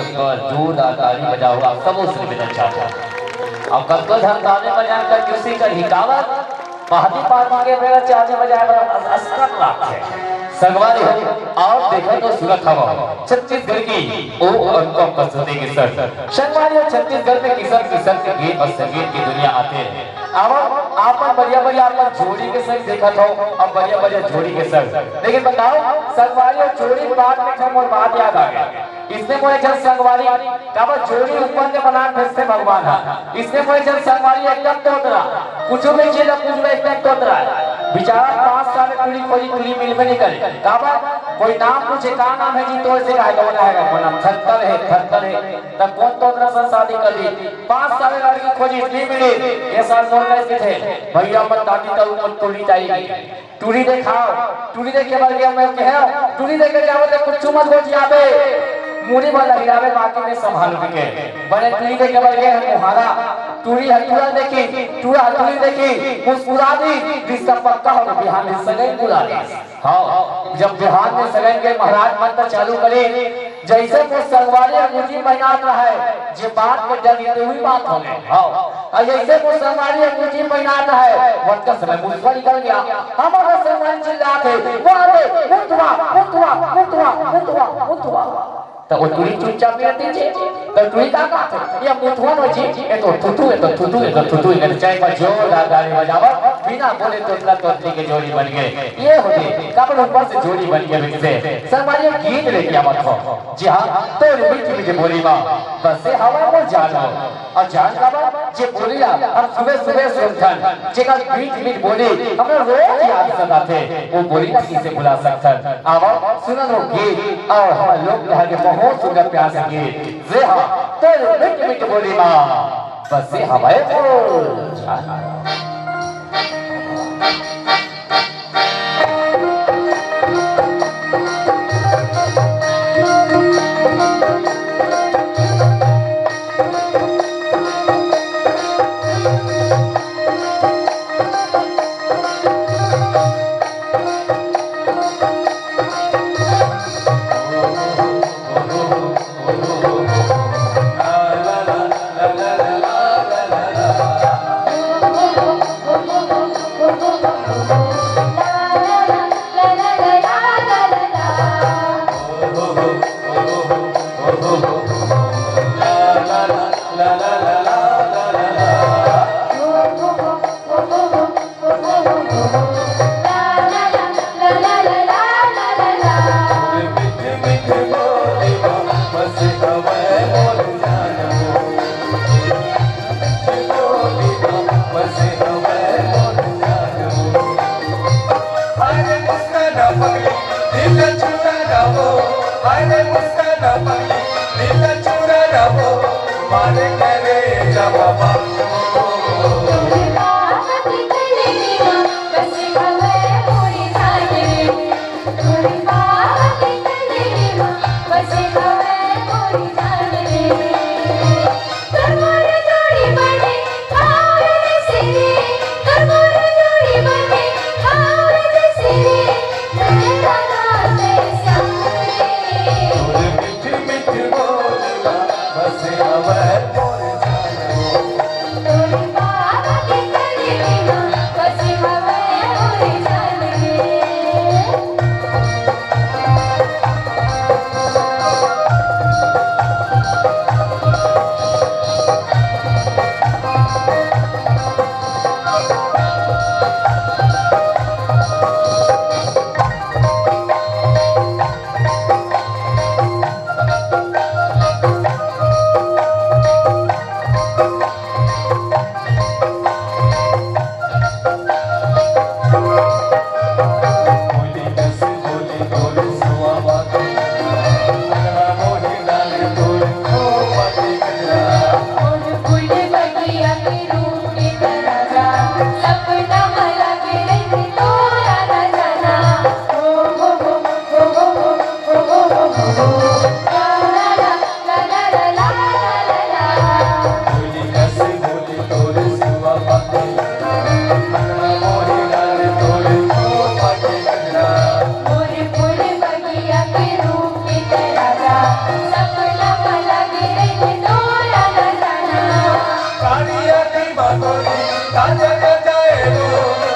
जोरदार ताली बजाओ आप सबों से निवेदन चाहता हूँ। अब कब हम ताली बजाकर किसी का हिकावत महादी पार्टी के बेगा चाहने बजाय बड़ा असरत लाभ है संगवारी हो और देखो तो सूरत हवा छत्तीसगढ़ की ओ अंकों पसंदी की सर संगवारी हो छत्तीसगढ़ में किस्म के गीत और संगीत की दुनिया आते हैं। अब आप बढ़िया बढ़िया आप जोड़ी के संग देखा था अब बढ़िया बढ़िया जोड़ी के संग लेकिन बताओ संगवारी और जोड़ी बात में हम और बात याद आ गया इसने मोए जन संगवारी कब जोड़ी ऊपर के बना भेजते भगवान है इसने मोए जन संगवारी एकदम तोतरा कुछ भी चीज कुछ में एकदम तोतरा बेचारा 5 साल टूरी खोजी टूरी मिल में नहीं करे काबा कोई नाम पूछे का नाम है जी तो से कहा कौन है कौन नाम थत्तर है तब कौन तोतरा से शादी कर ली 5 साल लड़की खोजी नहीं मिली ये साल नोट कैसे थे भैया मत टाटी तो मत टूरी चाहिए टूरी दिखाओ टूरी देख के बढ़ गया मैं कह टूरी देख के जाओ तो कुछ मत हो जावे मुड़ी में लगिरावे बाकी में संभाल के बड़े टूरी के बढ़ गए मुहारा टूरी हथुआ देखी टूरा हथुड़ी देखी मुस्कुरा दी रिश्ता पक्का हो बिहान में सगन बुला दी हां जब बिहान में सगन के महाराज मंत्र चालू करे जैसे वो संगवारी अंगूठी पहनात रहा है जे बात के डर हुई बात हो गई हां और जैसे वो संगवारी अंगूठी पहनात रहा है वक्त का समय मुझको निकल गया हमारा संगवारी चिल्लाते वो आवे मुतवा मुतवा मुतवा मुतवा मुतवा तो वो टूरी चुपचाप रहती थी तो टूरी का ये मुठवन हो जी ये तो थुथु ये चाहे का जोरदार ताली बजावा बिना बोले तोतला तोतली के जोड़ी बन गए ये होती कब ऊपर से जोड़ी बन गई से संगवारी गीत लेके आवत हो जी हां तो मीठी मीठी बोली बा बस से हवा को जानो और जान का जे बोलिया हम सुबह सुबह सुनथन जेका मीठ मीठ बोली हमरा रोज याद सदाते वो बोली ना किसे भुला सकथन आवो सुनो गीत और हम लोग कहा के बहुत सुंदर प्यार से गीत जे हां तो मीठी मीठी बोली बा बस से हवाए बोल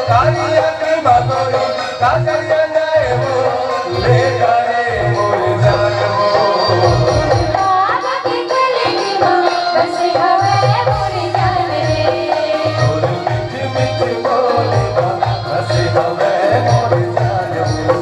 कालिया की बातों का करिया जाए वो ले जाए मोर जान वो बाबा के गले की माँ बस हवे मोर जान रे और मीठी मीठी बोली बस हवे मोर जान वो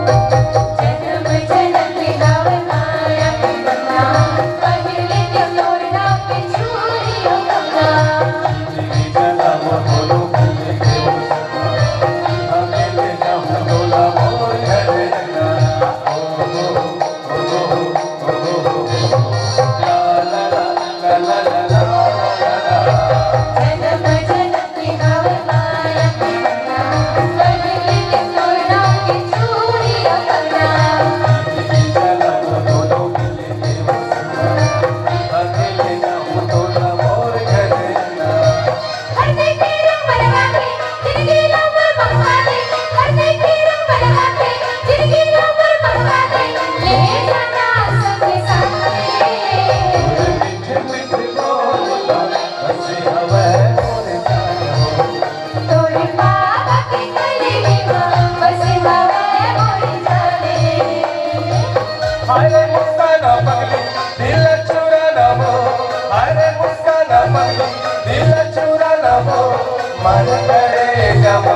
जन्म जन्म की गावे माया बन्ना पहले के मोर ना पे छुरी हो कमना जिंदगी जला वो बोलो भूल के हमें ले जाऊं डोला मोर घर ना ला ला ला ला ला ला ला जन्म जन्म की गावे माया बन्ना पहले के मोर ना पे छुरी हो कमना जिंदगी जला वो बोलो भूल के हमें ले जाऊं डोला मोर घर ना हर देखे रंग बलवा के जिंदगी लंबर मंगवा दे हर देखे रंग बलवा के जिंदगी लंबर मंगवा दे ले जाना सबके साथ मीठे मीठे बोल बस हवे मोर जान हो तोरे बाबा के गले में माँ बस हवे मोर जाने अरे मुस्काना पगली दिल चुराना वो अरे मुस्काना पगली दिल चुराना वो मन करे जब